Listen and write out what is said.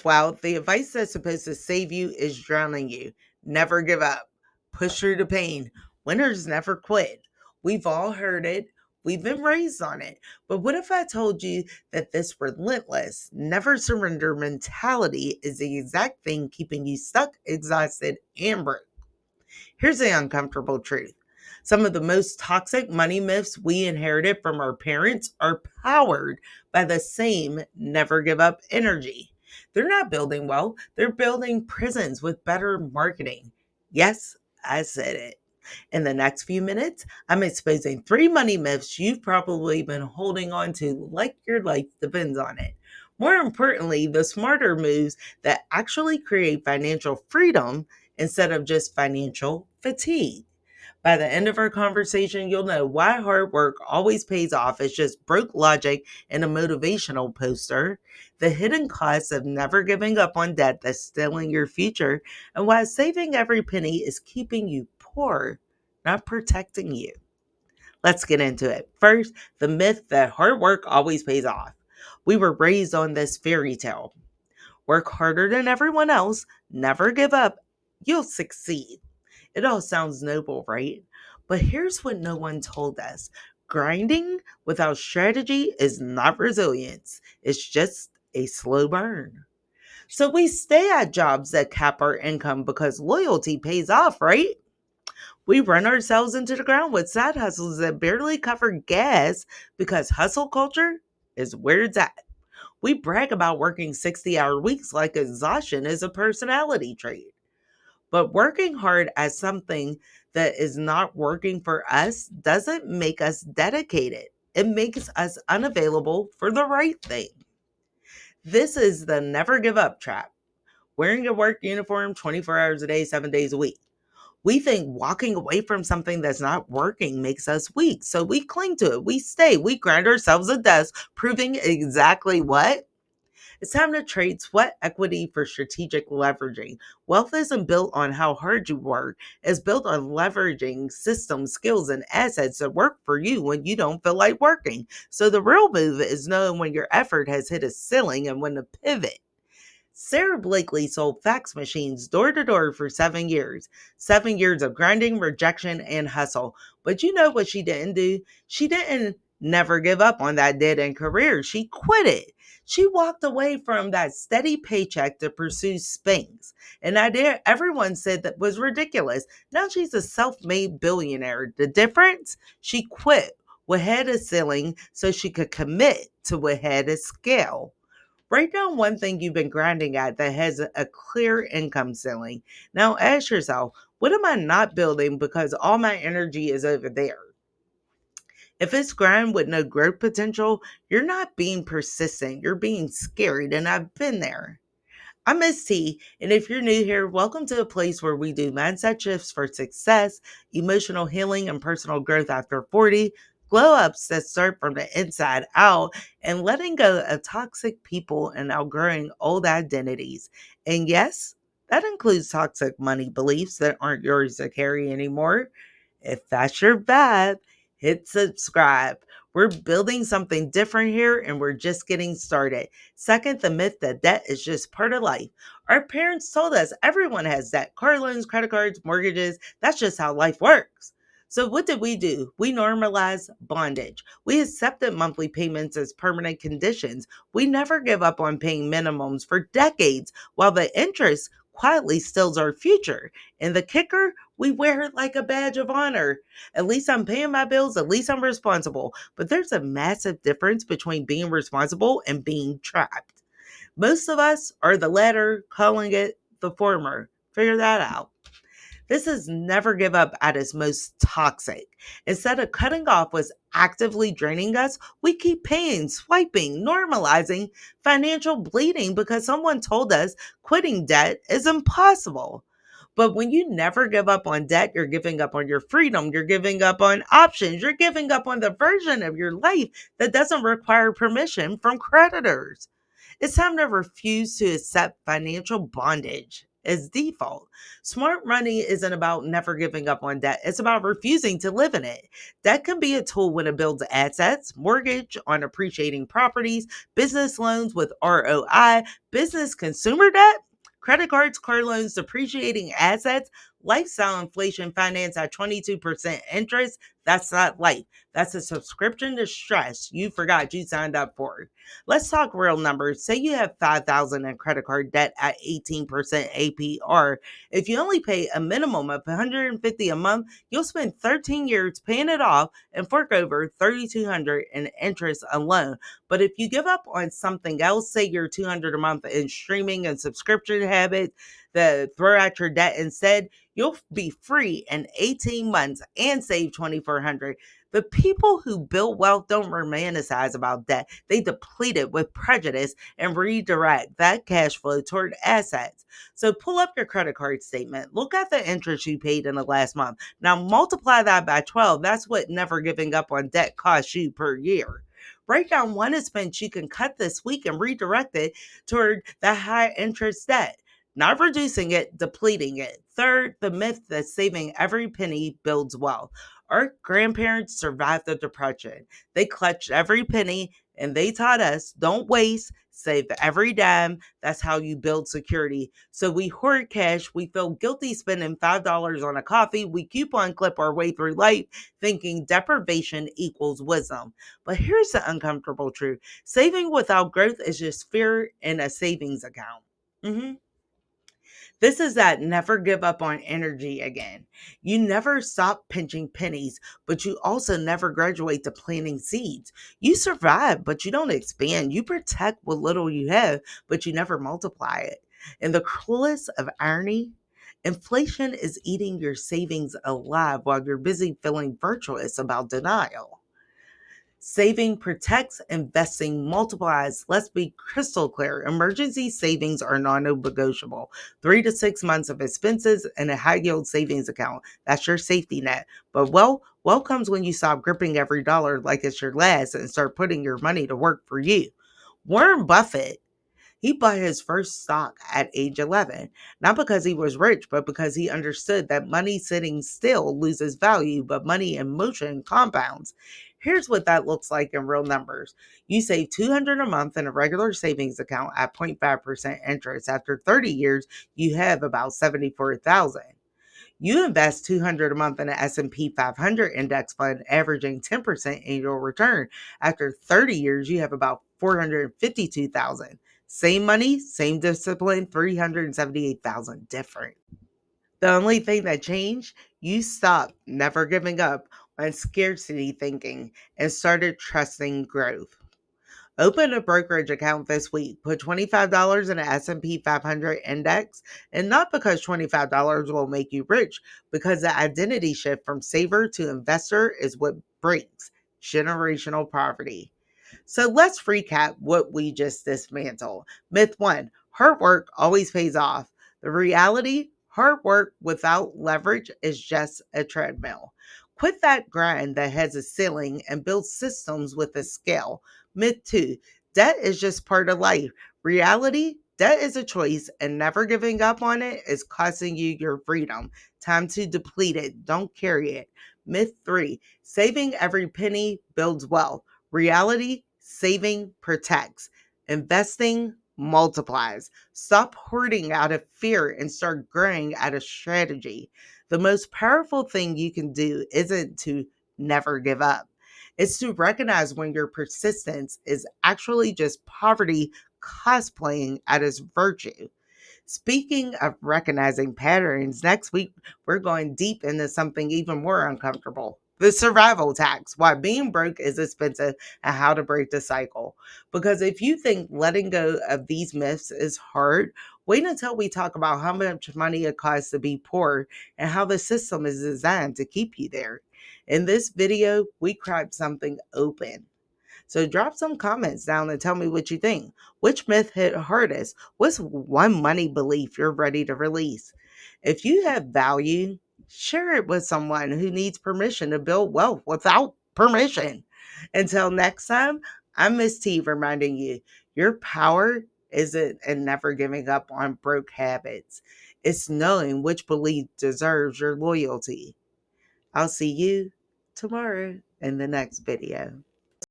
Wow, the advice that's supposed to save you is drowning you. Never give up. Push through the pain. Winners never quit. We've all heard it. We've been raised on it. But what if I told you that this relentless, never surrender mentality is the exact thing keeping you stuck, exhausted, and broke? Here's the uncomfortable truth. Some of the most toxic money myths we inherited from our parents are powered by the same never give up energy. They're not building wealth, they're building prisons with better marketing. Yes, I said it. In the next few minutes, I'm exposing 3 money myths you've probably been holding on to like your life depends on it. More importantly, the smarter moves that actually create financial freedom instead of just financial fatigue. By the end of our conversation, you'll know why hard work always pays off is just broke logic and a motivational poster, the hidden costs of never giving up on debt that's stealing your future, and why saving every penny is keeping you poor, not protecting you. Let's get into it. First, the myth that hard work always pays off. We were raised on this fairy tale. Work harder than everyone else, never give up, you'll succeed. It all sounds noble, right? But here's what no one told us: grinding without strategy is not resilience, it's just a slow burn. So we stay at jobs that cap our income because loyalty pays off, right? We run ourselves into the ground with side hustles that barely cover gas because hustle culture is where it's at. We brag about working 60-hour weeks like exhaustion is a personality trait. But working hard at something that is not working for us doesn't make us dedicated. It makes us unavailable for the right thing. This is the never give up trap. Wearing a work uniform 24 hours a day, 7 days a week. We think walking away from something that's not working makes us weak. So we cling to it. We stay. We grind ourselves to death, proving exactly what? It's time to trade sweat equity for strategic leveraging. Wealth isn't built on how hard you work, it's built on leveraging systems, skills, and assets that work for you when you don't feel like working. So the real move is knowing when your effort has hit a ceiling and when to pivot. Sarah Blakely sold fax machines door to door for 7 years. 7 years of grinding, rejection, and hustle. But you know what she didn't do? She didn't never give up on that dead end career. She quit it. She walked away from that steady paycheck to pursue Spanx, an idea everyone said that was ridiculous. Now she's a self made billionaire. The difference? She quit what had a ceiling so she could commit to what had a scale. Write down one thing you've been grinding at that has a clear income ceiling. Now ask yourself, what am I not building because all my energy is over there? If it's grind with no growth potential, you're not being persistent. You're being scared. And I've been there. I'm Miss T, and if you're new here, welcome to a place where we do mindset shifts for success, emotional healing, and personal growth after 40, glow ups that start from the inside out, and letting go of toxic people and outgrowing old identities. And yes, that includes toxic money beliefs that aren't yours to carry anymore. If that's your vibe, hit subscribe. We're building something different here and we're just getting started. Second, the myth that debt is just part of life. Our parents told us everyone has debt: car loans, credit cards, mortgages. That's just how life works. So, what did we do? We normalized bondage. We accepted monthly payments as permanent conditions. We never give up on paying minimums for decades while the interest quietly steals our future. And the kicker, we wear it like a badge of honor. At least I'm paying my bills, at least I'm responsible. But there's a massive difference between being responsible and being trapped. Most of us are the latter, calling it the former. Figure that out. This is never give up at its most toxic. Instead of cutting off what's actively draining us, we keep paying, swiping, normalizing financial bleeding because someone told us quitting debt is impossible. But when you never give up on debt, you're giving up on your freedom. You're giving up on options. You're giving up on the version of your life that doesn't require permission from creditors. It's time to refuse to accept financial bondage is default. Smart money isn't about never giving up on debt, it's about refusing to live in it. Debt can be a tool when it builds assets, mortgage on appreciating properties, business loans with ROI, business consumer debt, credit cards, car loans, depreciating assets, lifestyle inflation finance at 22% interest. That's not life. That's a subscription to stress you forgot you signed up for. Let's talk real numbers. Say you have 5,000 in credit card debt at 18% APR. If you only pay a minimum of 150 a month, you'll spend 13 years paying it off and fork over 3,200 in interest alone. But if you give up on something else, say you're 200 a month in streaming and subscription habits, that throw out your debt instead, you'll be free in 18 months and save 2,400. The people who build wealth don't romanticize about debt. They deplete it with prejudice and redirect that cash flow toward assets. So pull up your credit card statement. Look at the interest you paid in the last month. Now multiply that by 12. That's what never giving up on debt costs you per year. Write down one expense you can cut this week and redirect it toward the high interest debt, not reducing it, depleting it. Third, the myth that saving every penny builds wealth. Our grandparents survived the Depression. They clutched every penny and they taught us don't waste, save every dime. That's how you build security. So we hoard cash. We feel guilty spending $5 on a coffee. We coupon clip our way through life thinking deprivation equals wisdom. But here's the uncomfortable truth: saving without growth is just fear in a savings account. Mhm. This is that never give up on energy again. You never stop pinching pennies, but you also never graduate to planting seeds. You survive, but you don't expand. You protect what little you have, but you never multiply it. And the cruelest of irony, inflation is eating your savings alive while you're busy feeling virtuous about denial. Saving protects, investing multiplies. Let's be crystal clear. Emergency savings are non negotiable. 3 to 6 months of expenses and a high yield savings account. That's your safety net. But wealth comes when you stop gripping every dollar like it's your last and start putting your money to work for you. Warren Buffett, he bought his first stock at age 11, not because he was rich, but because he understood that money sitting still loses value, but money in motion compounds. Here's what that looks like in real numbers. You save 200 a month in a regular savings account at 0.5% interest. After 30 years, you have about 74,000. You invest 200 a month in an S&P 500 index fund averaging 10% annual return. After 30 years, you have about 452,000. Same money, same discipline, 378,000 different. The only thing that changed, you stopped never giving up on scarcity thinking and started trusting growth. Open a brokerage account this week. Put $25 in an S&P 500 index, and not because $25 will make you rich, because the identity shift from saver to investor is what breaks generational poverty. So let's recap what we just dismantled. Myth one: hard work always pays off. The reality: hard work without leverage is just a treadmill. Quit that grind that has a ceiling and build systems with a scale. Myth two: debt is just part of life. Reality: debt is a choice, and never giving up on it is costing you your freedom. Time to deplete it, don't carry it. Myth three: saving every penny builds wealth. Reality: saving protects, investing multiplies. Stop hoarding out of fear and start growing out of strategy. The most powerful thing you can do isn't to never give up, it's to recognize when your persistence is actually just poverty cosplaying as virtue. Speaking of recognizing patterns, next week we're going deep into something even more uncomfortable: the survival tax, why being broke is expensive, and how to break the cycle. Because if you think letting go of these myths is hard, wait until we talk about how much money it costs to be poor and how the system is designed to keep you there. In this video, we cracked something open. So drop some comments down and tell me what you think. Which myth hit hardest? What's one money belief you're ready to release? If you have value, share it with someone who needs permission to build wealth without permission. Until next time, I'm Miss T reminding you your power isn't in never giving up on broke habits. It's knowing which belief deserves your loyalty. I'll see you tomorrow in the next video.